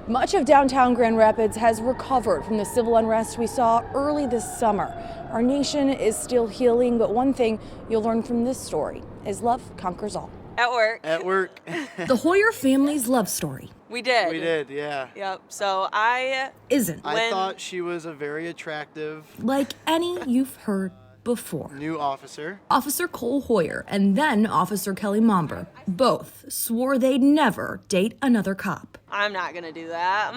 Much of downtown Grand Rapids has recovered from the civil unrest we saw early this summer. Our nation is still healing, but one thing you'll learn from this story is love conquers all. At work. At work. The Hoyer family's love story We did. We did, yeah. Yep. So isn't I thought she was a very attractive like any you've heard before. new officer. Officer Cole Hoyer and then Officer Kelly Momber both swore they'd never date another cop. I'm not gonna do that.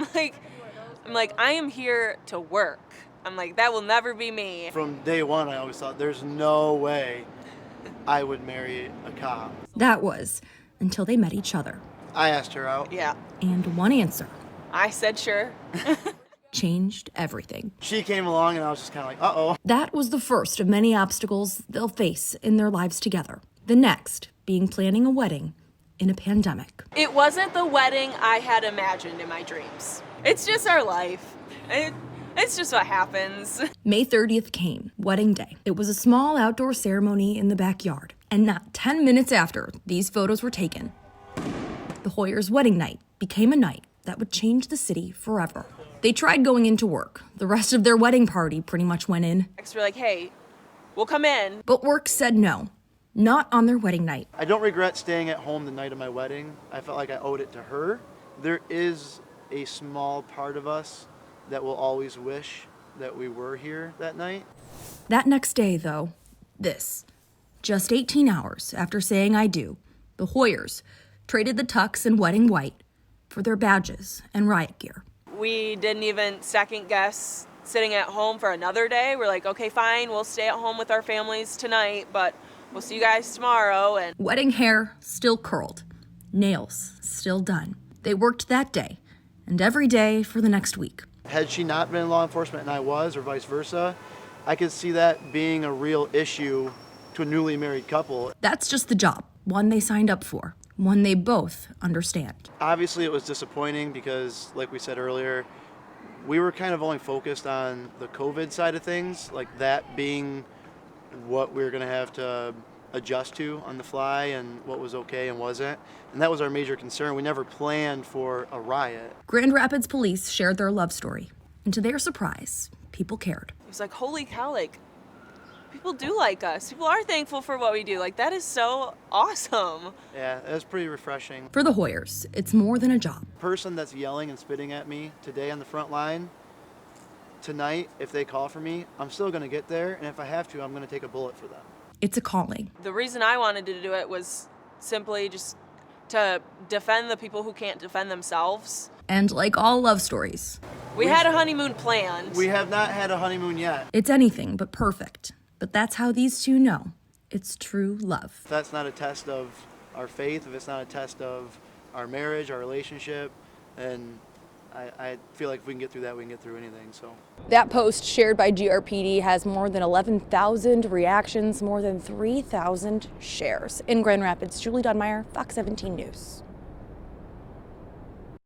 I'm like, I am here to work. I'm like, that will never be me. From day one, I always thought there's no way I would marry a cop. That was until they met each other. I asked her out. Yeah. And one answer I said sure. changed everything. She came along and I was just kind of like, uh-oh. That was the first of many obstacles they'll face in their lives together. The next being planning a wedding in a pandemic. It wasn't the wedding I had imagined in my dreams. It's just our life. It's just what happens. May 30th came, wedding day. It was a small outdoor ceremony in the backyard. And not 10 minutes after these photos were taken, the Hoyers' wedding night became a night that would change the city forever. They tried going into work. The rest of their wedding party pretty much went in. We're like, hey, we'll come in. But work said no, not on their wedding night. I don't regret staying at home the night of my wedding. I felt like I owed it to her. There is a small part of us that will always wish that we were here that night. That next day, though, just 18 hours after saying I do, the Hoyers traded the tux and wedding white for their badges and riot gear. We didn't even second guess sitting at home for another day. We're like, okay, fine, we'll stay at home with our families tonight, but we'll see you guys tomorrow. And Wedding hair still curled, nails still done. They worked that day and every day for the next week. Had she not been in law enforcement and I was, or vice versa, I could see that being a real issue to a newly married couple. That's just the job, one they signed up for, one they both understand. Obviously, it was disappointing because, like we said earlier, we were kind of only focused on the COVID side of things, like that being what we were going to have to adjust to on the fly and what was okay and wasn't. And that was our major concern. We never planned for a riot. Grand Rapids police shared their love story, and to their surprise, people cared. it was like, holy cow, like, people do like us. People are thankful for what we do. Like, that is so awesome. Yeah, it was pretty refreshing. For the Hoyers, it's more than a job. Person that's yelling and spitting at me today on the front line, tonight, if they call for me, I'm still going to get there, and if I have to, I'm going to take a bullet for them. It's a calling. The reason I wanted to do it was simply just to defend the people who can't defend themselves. And like all love stories, We had a honeymoon planned. We have not had a honeymoon yet. it's anything but perfect. But that's how these two know it's true love. If that's not a test of our faith, if it's not a test of our marriage, our relationship, and I feel like if we can get through that, we can get through anything. So That post shared by GRPD has more than 11,000 reactions, more than 3,000 shares. In Grand Rapids, Julie Dunmeyer, Fox 17 News.